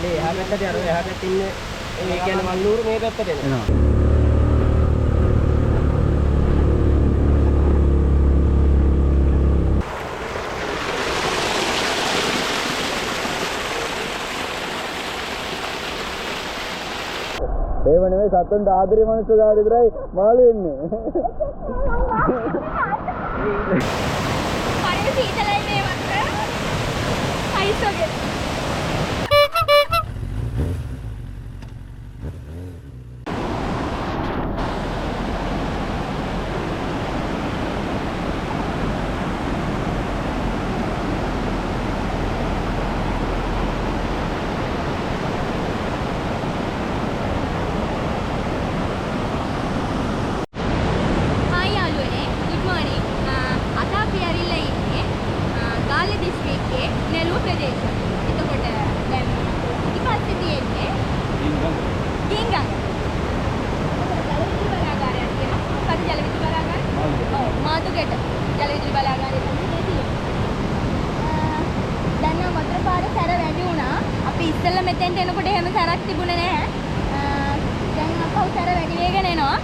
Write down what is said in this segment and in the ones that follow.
කඩේ එහා පැත්තට අර එහා පැත්තේ ඉන්නේ ඒ කියන්නේ මල්ලූරු මේ පැත්තට එනවා. ඒව නෙවෙයි සතුන්ට ආදරේ මනුස්ස ගාඩ විතරයි මාළු වෙන්නේ. පරිදි සීතලයි මේ වත්තර. අයිස් වගේ. මෙතෙන්ට එනකොට එහෙම සැරක් තිබුණේ නැහැ. දැන් අපහු සැර වැඩි වෙගෙන එනවා.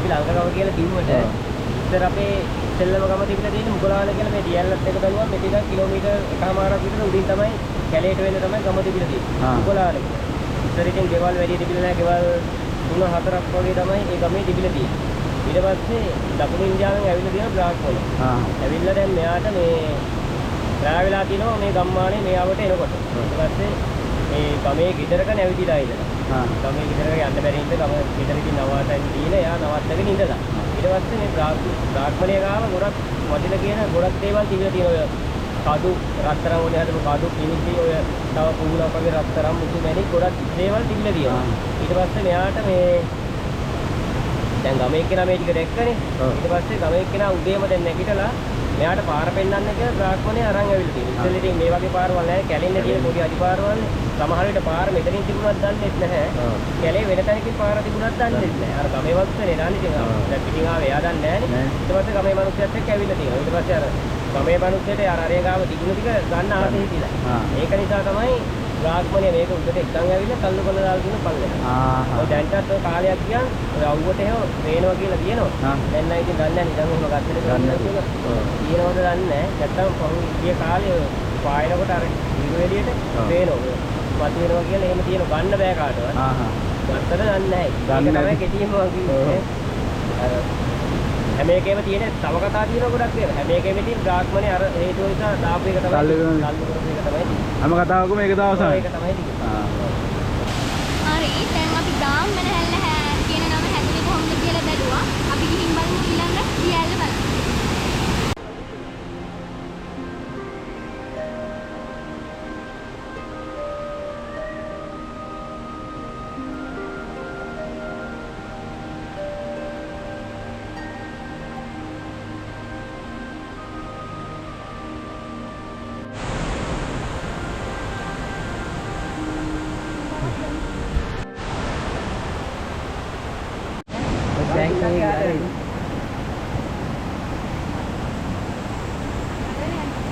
අපි ලංකගම කියලා කිව්වට ඉතින් අපේ සෙල්ලම ගම තිබිලා තියෙන මුගලාන කියලා මේ දියල්ලත් එක බැලුවම මෙතන කිලෝමීටර් එකමාරක් විතර උඩින් තමයි කැලේට වෙන්න තමයි ගම තිබිලා තියෙන්නේ. මුගලාන කියලා. ඉතින් ඉතින් ගෙවල් වැඩි තිබිලා නැහැ. ගෙවල් 3-4ක් වගේ තමයි ඒ ගමේ තිබිලා තියෙන්නේ. ඊට පස්සේ දකුණු ඉන්දියාවෙන් ඇවිල්ලා තියෙන බ්‍රාහ්මණය. ඇවිල්ලා දැන් මෙයාට මේ රාව වෙලා තිනවා මේ ගම්මානේ මෙයාවට එනකොට. ඊට පස්සේ මේ ගමේ ගෙදරක නැවිදිලා ඉඳලා. ගමේ ගෙදරක යන්න බැරි ඉඳ ගම ගෙදරකින් නවාතන් දීලා එයා නවත්තගෙන ඉඳලා. ඊට පස්සේ මේ බ්‍රාහ්මණය ගාව ගොඩක් වදින කියන ගොඩක් දේවල් තිබිලා තියෙනවා. කඩු රත්තරන් වලින් හදපු කඩු කිනිසි ඔය තව පුහුණක් වගේ රත්තරන් මුතු මැණික් ගොඩක් දේවල් තිබිලා තියෙනවා. ඊට පස්සේ මෙයාට මේ දැන් ගමේ එක්කෙනා මේ ටික දැක්කනේ. ඊට පස්සේ ගමේ එක්කෙනා උදේම දැන් නැගිටලා මෙයාට පාර පෙන්නන්න කියලා බ්‍රාහ්මණය අරන් ඇවිල්ලා තියෙනවා. ඉතින් ඉතින් මේ වගේ පාරවල් නැහැ. කැලෙන්න තියෙන පොඩි අඩි පාරවල් සමහර විට පාර මෙතනින් තිබුණත් දන්නේ නැහැ. කැලේ වෙන තැනකින් පාර තිබුණත් දන්නේ නැහැ. අර ගමේ වස්තුනේ නාන්නේ ඉතින් දැන් පිටින් ආවේ එයා දන්නේ නැහැ නේ. ඊට පස්සේ ගමේ මිනිස්සුත් එක්ක ඇවිල්ලා තියෙනවා. ඊට පස්සේ අර ගමේ මිනිස්සුන්ට අර අරේ ගාව තිබුණු ටික ගන්න ආසෙ හිතිලා. ඒක නිසා තමයි බ්‍රාහ්මණය මේක උඩට එක්කන් ඇවිල්ලා තල්ලු කරලා දාලා දුන්න පල්ලෙන. ඔය දැන්ටත් ඔය කාලයක් ගියන් ඔය අවුවට එහෙම වේනවා කියලා කියනවා. දැන් නම් ඉතින් දන්නේ නැහැ නිකන් එහෙම ගත්තට ගන්න කියලා. කියනවද දන්නේ නැහැ. නැත්තම් පහුගිය කාලේ පායනකොට අර ඉරු එළියට වේනවා. වතු වෙනවා කියලා එහෙම තියෙන ගන්න බෑ කාටවත්. ගත්තට දන්නේ නැහැ. ඒක තමයි කෙටියෙන්ම කිව්වේ. අර හැම එකේම තියෙන තව කතා තියෙනවා ගොඩක් ඒවා. හැම එකේම තියෙන බ්‍රාහ්මණය අර හේතුව නිසා දාපු එක තමයි. තල්ලු කරන එක තමයි. හැම කතාවකම ඒක දවසයි. ඒක තමයි තියෙන්නේ. හරි දැන් අපි බ්‍රාහ්මණ හැල්ල කියන නම හැදුනේ කොහොමද කියලා බැලුවා. අපි ගිහින් බලමු ඊළඟ දියැල්ල බලමු.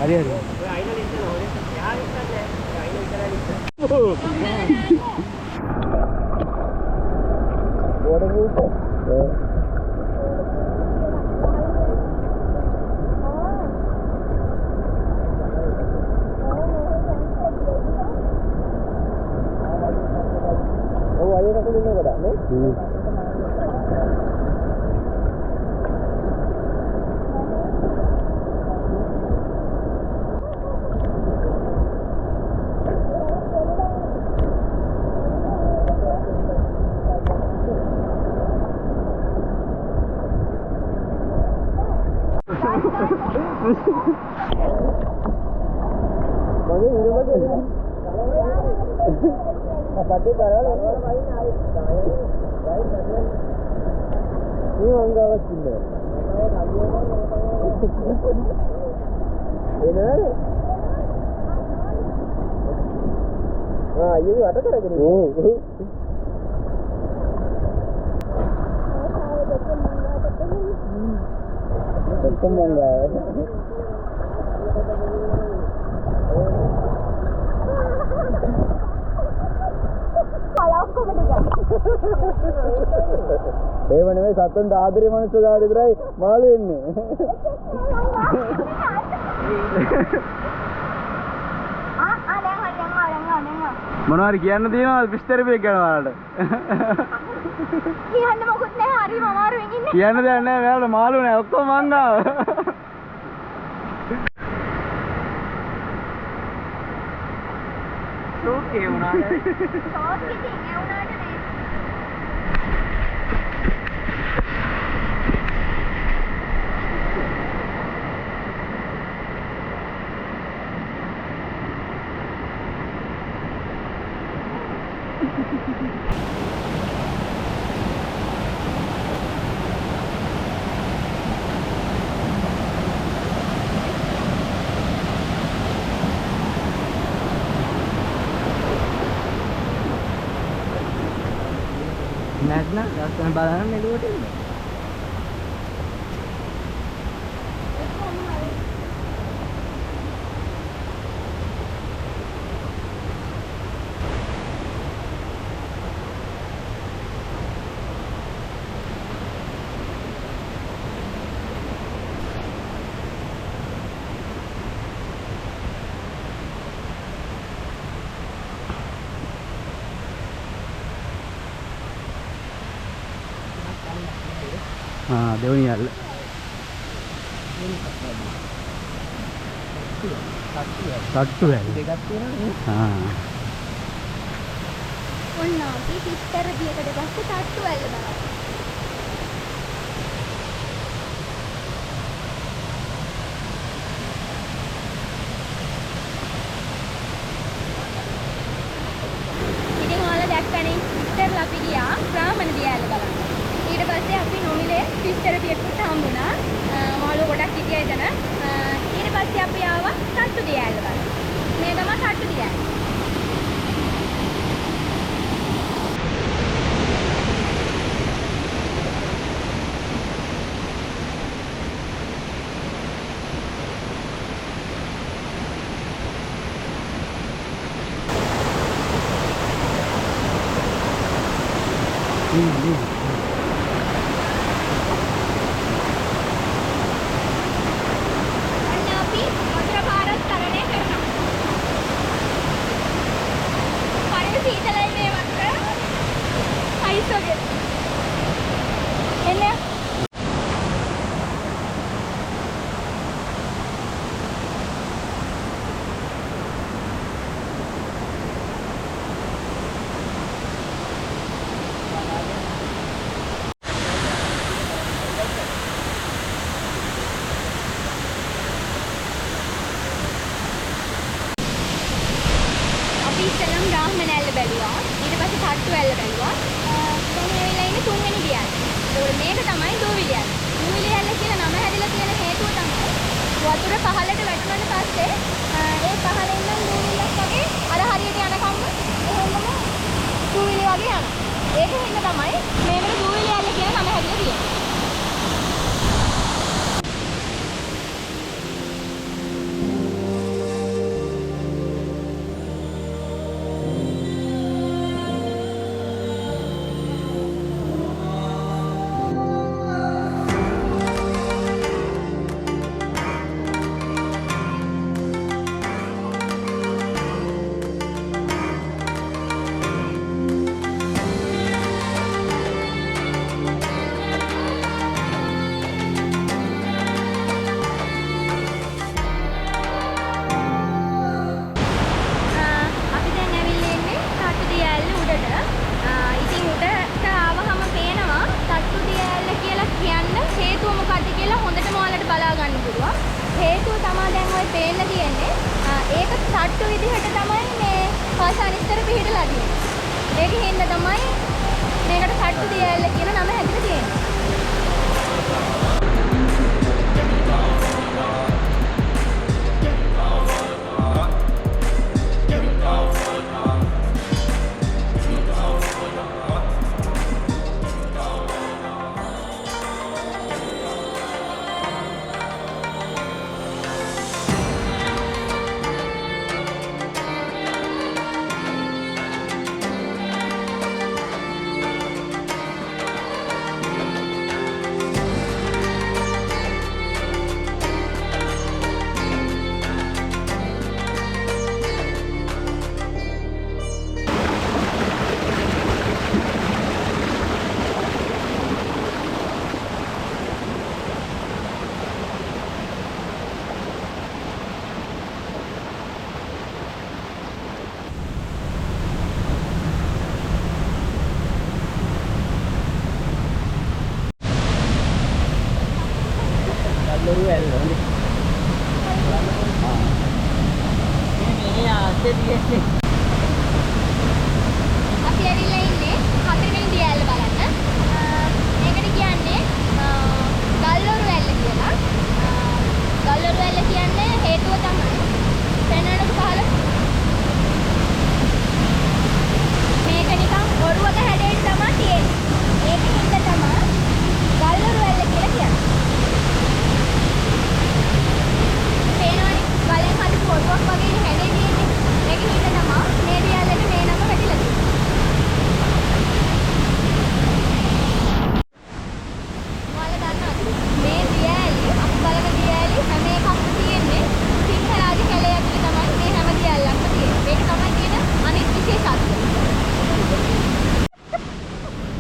හරි හරි. ඔය අයින ලිස්සන හොරේ යා ඉස්සන්නේ. අයින විතරයි ලිස්සන. water water. Oh, ayo nak dulu kat ni. Bagi ini bagi. Tapi kalau ini angga wasinde. Ini ada. Ah, ini ada kan lagi? Oh. Betul mangga. ඒව නෙමෙයි සතුන්ට ආදරේ මනුස්ස ගාවට විතරයි මාළු වෙන්නේ. මොනවාරි කියන්න තියෙනවද විස්තර පිට ගැන ඔයාලට? කියන්න මොකුත් නැහැ හරිම අමාරුවෙන් ඉන්නේ. කියන්න දෙයක් නැහැ මෙයාලට මාළු නැහැ ඔක්කොම මං ආව. ෂෝක් ඒ වුණාද? ෂෝක් ඉතින් ඒ වුණාට නේ. නැත්නම් ලස්සන බලන්න එළුවට එන්න. දෙවෙනි ඇල්ල. තට්ටු ඇල්ල. දෙකක් තියෙනවා. ඔන්න අපි පිටතර දියකට ගස්සේ තට්ටු ඇල්ල බලන්න. ඉතින් ඔයාලා දැක්කනේ ඉස්සරලා අපි ගියා බ්‍රාහ්මණ දිය ඇල්ල බලන්න. ඊට පස්සේ අපි නොමිලේ පිටතර දියකට හම්බුණා. මාළු ගොඩක් හිටියා එතන. ඊට පස්සේ අපි ආවා තට්ටු දිය ඇල්ල බලන්න. මේ තමයි තට්ටු දිය ඇල්ල. අන්න අපි වතුර පාරක් තරණය කරනවා. හරියට සීතලයි මේ වතුර. අයිස් වගේ. එන්න. ඉස්සෙල්ලම බ්‍රාහ්මණ ඇල්ල බැලුවා. ඊට පස්සේ තට්ටු ඇල්ල බැලුවා. දැන් ඇවිල්ලා ඉන්නේ තුන්වෙනි දිය ඇල්ල. ඒකෝර මේක තමයි දූවිලි ඇල්ල. දූවිලි ඇල්ල කියලා නම හැදිලා තියෙන හේතුව තමයි වතුර පහළට වැටුණාට පස්සේ ඒ පහළ ඉන්න දූවිලියක් වගේ අර හරියට යනකම් එහෙමම දූවිලි වගේ යනවා. ඒකෙන් තමයි මේකට දූවිලි ඇල්ල කියලා නම හැදිලා තියෙන්නේ. හේතුව තමයි දැන් ඔය පේන්න තියෙන්නේ. ඒක තට්ටු විදිහට තමයි මේ පාසානිස්තර පිහිටලා තියෙන්නේ. ඒකෙන් හින්දා තමයි මේකට තට්ටු දිය ඇල්ල කියන නම හැදිලා තියෙන්නේ.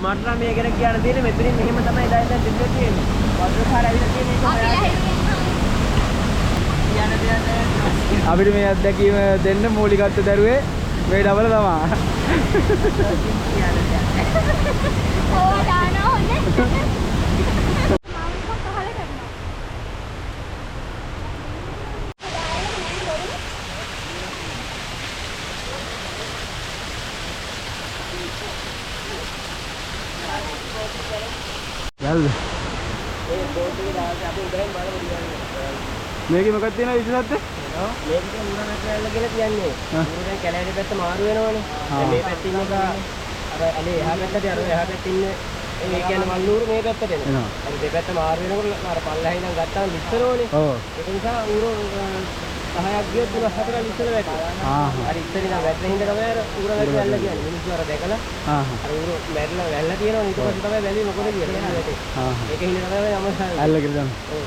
මට නම් මේ ගැන කියන්න තියෙන්නේ මෙතනින් මෙහෙම තමයි දැන් දෙන්නේ තියෙන්නේ. වතුර ඇවිල්ලා තියෙන එක අපි කියන්න දෙයක් අපිට මේ අත්දැකීම දෙන්න මූලිකත්ව දරුවේ මේ ඩබල තමා. ඕවා දානවා හොඳේ. වැල්ද ඒ බෝට් එකේ දාලා අපි උඩින් බලමු කියන්නේ. මේකේ මොකක්ද තියෙනවද විශේෂත්වය? මේක උඩට කියලා කියන්නේ. උඩෙන් කැලෑවේ පැත්ත මාරු වෙනවනේ. දැන් මේ පැත්තේ ඉන්න එක අර අනේ එහා පැත්තට අර එහා පැත්තේ ඉන්න ඒ කියන්නේ මල්ලූරු මේ පැත්තට එනවා. අර දෙපැත්ත මාරු වෙනකොට අර පල්ලෙහා ඉඳන් ගත්තාම විස්තරෝනේ. ඔව්. ඒක නිසා ඌරෝ 10ක් ගියොත් 4ක් විස්තර වැටෙනවා. අර ඉස්සර ඉඳන් වැටෙන හින්දා තමයි අර ඌර වැල්ල කියන්නේ. මිනිස්සු අර දැකලා අර ඌර මැරලා වැල්ල තියෙනවනේ ඊට පස්සේ තමයි වැලේ මොකද කියන්නේ. ඒක හින්දා තමයි යම ඇල්ල කියලා තමයි. ඔව්.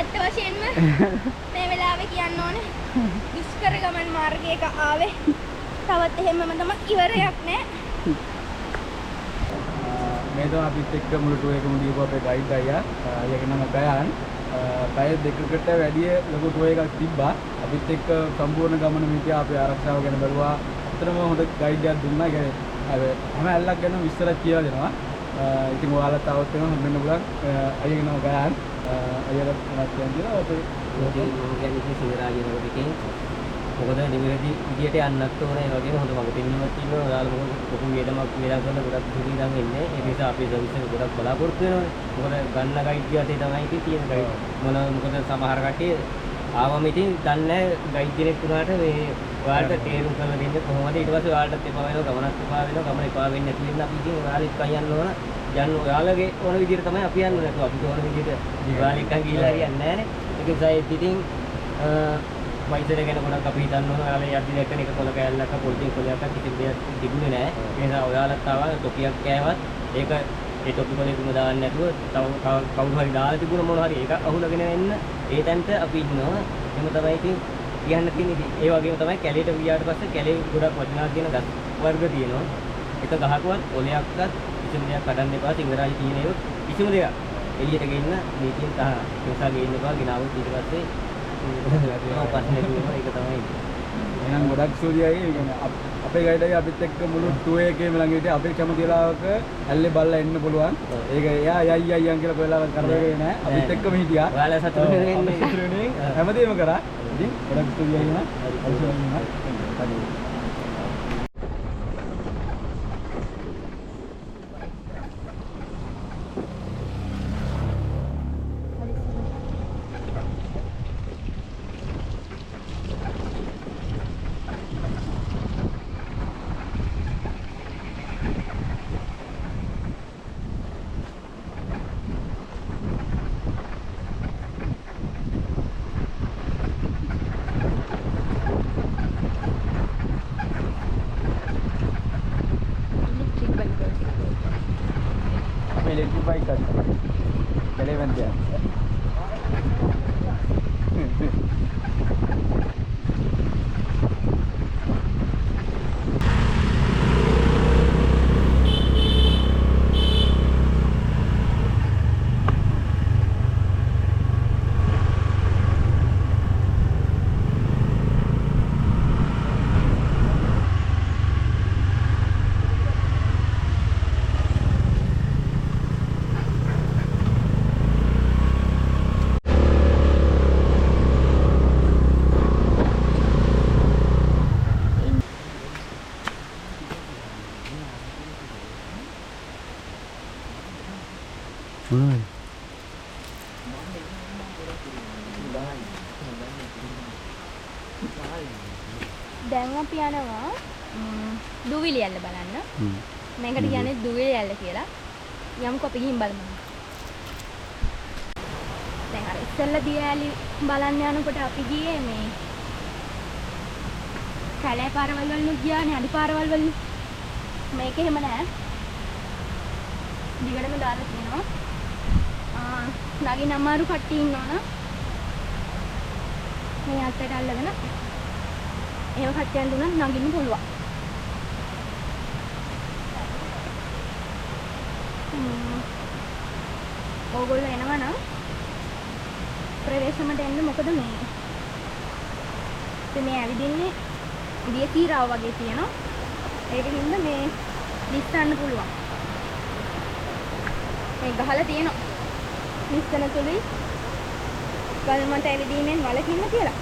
ඇත්ත වශයෙන්ම මේ වෙලාවේ කියන්න ඕනේ දුෂ්කර ගමන් මාර්ගයක ආවේ. තවත් එහෙමම තමයි ඉවරයක් නෑ. මේ තමයි අපිත් එක්ක මුළු ටුවර් එකම දීපු අපේ ගයිඩ් අයියා. අයියාගේ නම ගයාන්. පැය දෙකකට වැඩි ලොකු ටුවර් එකක් තිබ්බා. අපිත් එක්ක සම්පූර්ණ ගමන මිත්‍යා අපේ ආරක්ෂාව ගැන බැලුවා. අතරම හොඳ ගයිඩ් එකක් දුන්නා. ඒ කියන්නේ හැම ඇල්ලක් ගැන විස්තරයක් කියලා දෙනවා. ඉතින් ඔයාලත් આવත් වෙනවා හම්බෙන්න පුළුවන්. අයියාගේ නම ගයාන්. අයියාට මොනවද කියන්නේ අපේ කියන්නේ සිංහරාජ රෝඩකේ මොකද නිවැරදි විදියට යන්නත් ඕනේ. ඒ වගේම හොඳ මඟ පෙන්වීමක් තියෙනවා. ඔයාලා මොකද පොකු වේදමක් වේදම් කරන ගොඩක් දුරින් ඉඳන් එන්නේ. ඒ නිසා අපේ සර්විස් එක ගොඩක් බලාපොරොත්තු වෙනවා. මොකද ගන්න ගයිඩ් ගියතේ තමයි තියෙන ගයිඩ්. මොකද සමහර කට්ටිය ආවම ඉතින් දන්නේ ගයිඩ් කෙනෙක් වුණාට මේ ඔයාලට තේරුම් කරලා දෙන්න කොහොමද ඊට පස්සේ ඔයාලටත් එපා වෙනවා ගමනත් එපා වෙනවා ගමන එපා වෙන්නේ නැති වෙන්න අපි ඉතින් ඔයාලා එක්කන් යන්න ඕන. යන්න ඔයාලගේ ඕන විදිහට තමයි අපි යන්නේ. නැත්නම් අපිට ඕන විදිහට ඔයාලා එක්කන් ගිහිල්ලා හරියන්නේ නැහැ නේ. ඒක නිසා ඉතින් වයිසර ගැන ගොඩක් අපි හිතන්න ඕන. ඔයාලා යද්දි දැක්කන එක කොළ කෑල්ලක් පොල්ටින් කොළයක් කිසිම දෙයක් තිබුණේ නැහැ. ඒ නිසා ඔයාලත් ආවා ටොපියක් කෑවත් ඒක ඒ ටොපි කොලෙකුම දාන්න නැතුව තව කවුරු හරි දාලා තිබුණ මොනවා හරි ඒක අහුලගෙන එන්න ඒ තැනට අපි ඉන්නවා. එහෙම තමයි ඉතින් කියන්න තියෙන්නේ. ඒ වගේම තමයි කැලේට ගියාට පස්සේ කැලේ ගොඩක් වටිනා කියන ගස් වර්ග තියෙනවා. එක ගහකවත් කොලයක්වත් කිසිම දෙයක් කඩන්න එපා. සිංහරාජ තියෙන ඒවා කිසිම දෙයක් එළියට ගෙන්න මේකෙන් තහ නිසා ගේන්න එපා. ගෙනාවොත් ඊට පස්සේ ප්‍රශ්නේ තියෙනවා. ඒක තමයි. එහෙනම් ගොඩක් ස්තුතියි. ඒ කියන්නේ අපේ ගයිඩ් එකේ අපිත් එක්ක මුළු ටුවර් එකේම ළඟ හිටියේ. අපේ කැමති වෙලාවක ඇල්ලේ බල්ලා එන්න පුළුවන්. ඒක එයා යයි යයි කියලා කොහෙලාවත් කරදරේ නැහැ. අපිත් එක්කම හිටියා. ඔයාලා සතුටු වෙන්නේ හැමදේම කරා. ඉතින් ගොඩක් ස්තුතියි නා. इलेक्ट्रिक बाइक का चले बनते हैं දැන් අපි යනවා දුවිලි ඇල්ල බලන්න. මේකට කියන්නේ දුවිලි ඇල්ල කියලා. යමුකෝ අපි ගිහින් බලමු. දැන් අර ඉස්සෙල්ලා දියඇලි බලන්න යනකොට අපි ගියේ මේ කැලේ පාරවල් වලින් ගියානේ අඩි පාරවල් වලින්. මේක එහෙම නෑ. දිගටම දාලා තියෙනවා. නගින්න අමාරු කට්ටිය ඉන්නවනම් මේ අතට අල්ලගෙන එහෙම කට්ටියන් දුන්නත් නගින්න පුළුවන්. ඕගොල්ලෝ එනවා නම් ප්‍රවේශමට එන්න මොකද මේ ඇවිදින්නේ දිය තීරාව වගේ තියෙනවා. ඒකින්ද මේ ලිස්සන්න පුළුවන්. මේ ගහලා තියෙනවා. ලිස්සන තුලයි ගල්මට ඇවිදීමෙන් වළකින්න කියලා.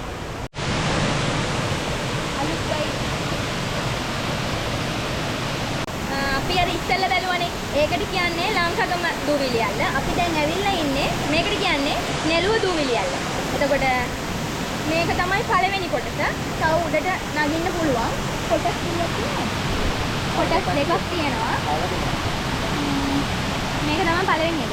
අපි අර ඉස්සෙල්ලා බැලුවනේ. ඒකට කියන්නේ ලංකාගම දූවිලි ඇල්ල. අපි දැන් ඇවිල්ලා ඉන්නේ මේකට කියන්නේ නෙළුව දූවිලි ඇල්ල. එතකොට මේක තමයි පළවෙනි කොටස. තව උඩට නගින්න පුළුවන්. කොටස් කීයක් තියෙනවද? කොටස් දෙකක් තියෙනවා. මේක තමයි පළවෙනි එක.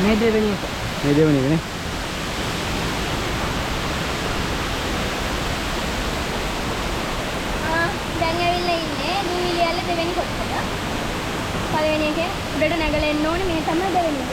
මේ දෙවෙනි එක. මේ දෙවෙනි එක නේ. දැන් ඇවිල්ලා ඉන්නේ දූවිලි ඇල්ල දෙවෙනි කොටසට. පළවෙනි එකේ උඩට නැගලා එන්න ඕනේ. මේ තමයි දෙවෙනි එක.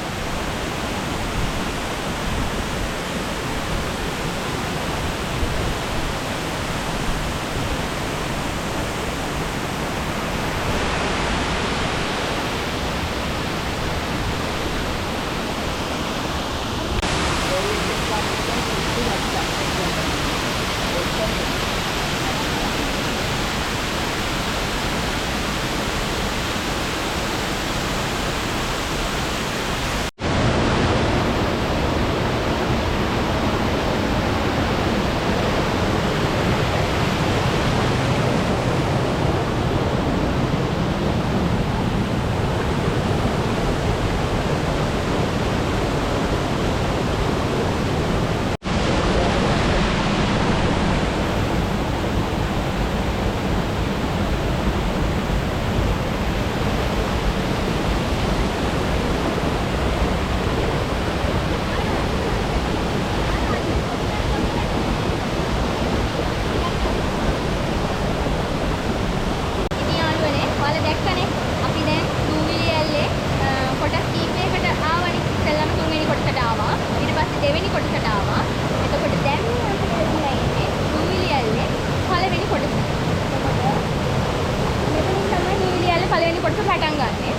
පළවෙනි කොටස පටන් ගන්න. ඉතින්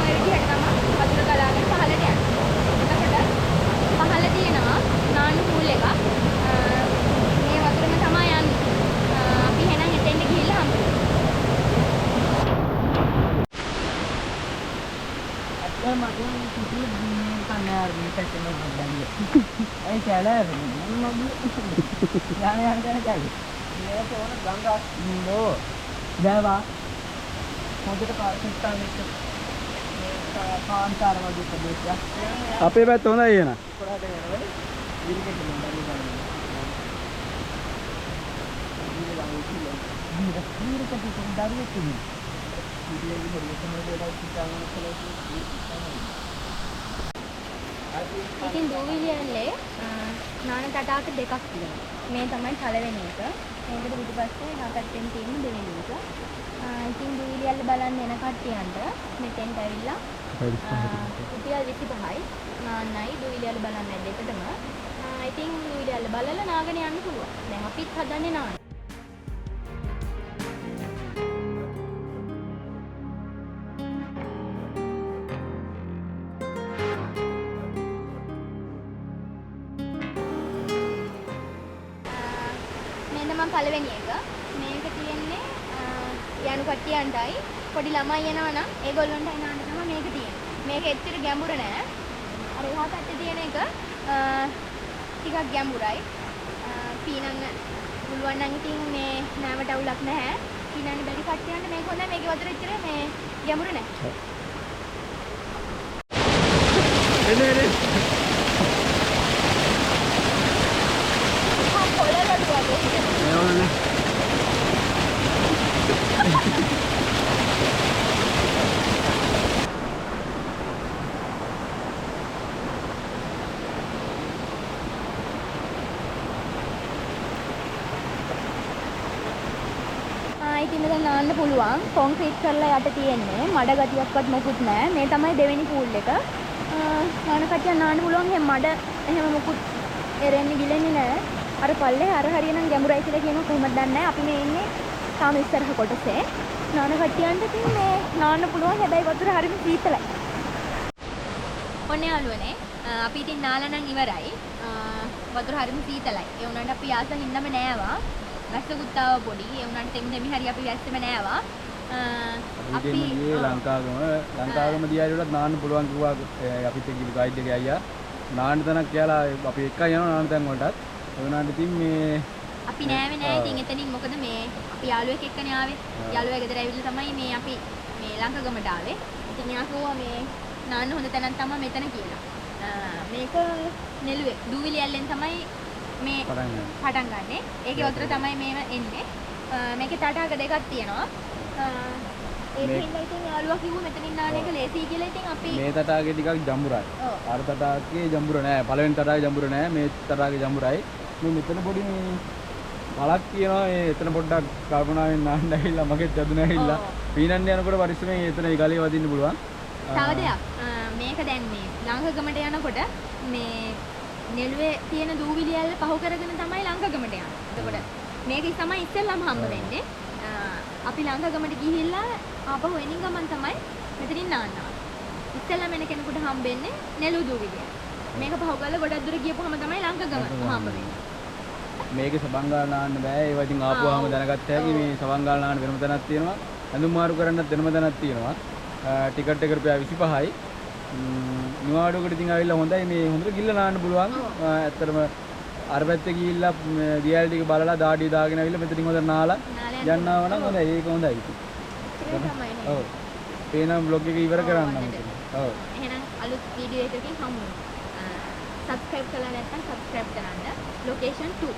ඔය විදිහට තමයි වතුර ගලාගෙන පහළට යන්නේ. එතකොට පහළ තියෙනවා නාන්න පූල් එකක්. මේ වතුරම තමයි යන්නේ. අපි එහෙනම් එතෙන්ට ගිහිල්ලා හම්බෙමු. අත්‍යවශ්‍යම මගේ කිසිම දිනයක් නැහැ මේකට එන්න බෑ. ඒ කැලේ මම යන්නේ කැලේ. මේක ඕන ගංගා නෝ. දැවා මොකද පාර්ශ්වස්ථාන එක කාන්තාර වගේ ප්‍රදේශයක්. අපේ පැත්ත හොඳයි එන. කොහොමද යනවද? දිලිකෙන්න බෑ. ඉතින් දූවිලි ඇල්ලේ නාන තටාක දෙකක් තියෙනවා. මේ තමයි පළවෙනි එක. මේකට පිටිපස්සේ එහා පැත්තෙන් තියෙන දෙවෙනි එක. ඉතින් දූවිලි ඇල්ල බලන්න එන කට්ටියන්ට මෙතෙන්ට ඇවිල්ලා රුපියල් 25යි නාන්නයි දූවිලි ඇල්ල බලන්නයි දෙකටම. ඉතින් දූවිලි ඇල්ල බලලා නාගෙන යන්න පුළුවන්. දැන් අපිත් හදන්නේ නාන්න. පළවෙනි එක මේක තියෙන්නේ යනු කට්ටියන්ටයි පොඩි ළමයි එනවා නම් ඒගොල්ලන්ටයි නාන්න තමයි මේක තියෙන්නේ. මේක එච්චර ගැඹුර නෑ. අර එහා පැත්තේ තියෙන එක ටිකක් ගැඹුරයි. පීනන්න පුළුවන් නම් ඉතින් මේ නෑමට අවුලක් නැහැ. පීනන්න බැරි කට්ටියන්ට මේක හොඳයි. මේකේ වතුර එච්චර මේ ගැඹුරු නැහැ. එනේ ඉතින් මෙතන නාන්න පුළුවන්. කොන්ක්‍රීට් කරලා යට තියෙන්නේ. මඩ ගතියක්වත් මොකුත් නැහැ. මේ තමයි දෙවෙනි පූල් එක. නාන කට්ටිය නාන්න පුළුවන්. එහෙම මඩ එහෙම මොකුත් එරෙන්නේ ගිලෙන්නේ නැහැ. අර පල්ලේ අර හරියනම් ගැඹුරයි කියලා කියනවා කොහොමද දන්නේ නැහැ. අපි මේ ඉන්නේ තාම ඉස්සරහ කොටසේ. නාන කට්ටියන්ට ඉතින් මේ නාන්න පුළුවන්. හැබැයි වතුර හරිම සීතලයි. ඔන්න යාළුවනේ. අපි ඉතින් නාලා නම් ඉවරයි. වතුර හරිම සීතලයි. ඒ වුණාට අපි ආසන් ඉන්නම නෑවා. වැස්සකුත් ආව පොඩි. ඒ වුණාට එමෙ හරි අපි වැස්සෙම නෑවා. අපි ලංකාවම දියාලුලත් නාන්න පුළුවන් කිව්වා අපිත් එක්ක ගිහලා ගයිඩ් එකේ අයියා. නාන්න තැනක් කියලා අපි එක්කයි යනවා නාන්න තැන් වලටත්. ඒ වුණාට ඉතින් මේ අපි නෑවේ නෑ ඉතින් එතනින් මොකද මේ අපි යාළුවෙක් එක්කනේ ආවේ. යාළුවා ගෙදර ඇවිල්ලා තමයි මේ අපි මේ ලංකගමට ආවේ. ඉතින් එයා කිව්වා මේ නාන්න හොඳ තැනක් තමයි මෙතන කියලා. මේක නෙළුවේ දූවිලි ඇල්ලෙන් තමයි මේ පටන් ගන්නෙ. ඒකේ වතුර තමයි මේව එන්නේ. මේකේ තටාක දෙකක් තියෙනවා. ඒකෙන් ඉතින් යාළුවා කිව්වා මෙතනින් නාන එක ලේසි කියලා. ඉතින් අපි මේ තටාකේ ටිකක් ජම්බුරයි. අර තටාකේ ජම්බුර නෑ. පළවෙනි තටාකේ ජම්බුර නෑ. මේ තටාකේ ජම්බුරයි. මේ මෙතන පොඩි මේ පළක් තියෙනවා. මේ එතන පොඩ්ඩක් කල්පනාවෙන් නාන්න ඇවිල්ලා මගෙත් යදුන ඇවිල්ලා පීනන්න යනකොට පරිස්සමෙන් එතන ගලේ වදින්න පුළුවන්. තව දෙයක් මේක දැන් මේ ලංකගමට යනකොට මේ නෙළුවේ තියෙන දූවිලි ඇල්ල පහු කරගෙන තමයි ලංකගමට යන්නේ. එතකොට මේක තමයි ඉස්සෙල්ලාම හම්බ වෙන්නේ. අපි ලංකගමට ගිහිල්ලා ආපහු එනින් ගමන් තමයි මෙතනින් නාන්නවා. ඉස්සෙල්ලාම එන කෙනෙකුට හම්බෙන්නේ නෙළු දූවිලිය. මේක පහු කරලා ගොඩක් දුර ගියපුවම තමයි ලංකගම හම්බ වෙන්නේ. මේක සබංගාල නාන්න බෑ. ඒවා ඉතින් ආපුවාම දැනගත්ත හැකි මේ සබංගාල නාන්න වෙනම තැනක් තියෙනවා. ඇඳුම් මාරු කරන්නත් වෙනම තැනක් තියෙනවා. ටිකට් එක රුපියල් 25යි. නිවාඩුවකට ඉතින් ආවිල්ලා හොඳයි මේ හොඳට ගිල්ල නාන්න පුළුවන්. ඇත්තටම අර පැත්තේ ගිහිල්ලා රියල් ටික බලලා දාඩිය දාගෙන ආවිල්ලා මෙතනින් හොඳට නාලා යන්නාව නම් හොඳයි. ඒක හොඳයි ඉතින්. ඔව්. පේනම් බ්ලොග් එක ඉවර කරන්න නම්. ඔව්. එහෙනම් අලුත් වීඩියෝ එකකින් හමු. සබ්ස්ක්‍රයිබ් කරලා නැත්නම් සබ්ස්ක්‍රයිබ් කරන්න. ලොකේෂන් 2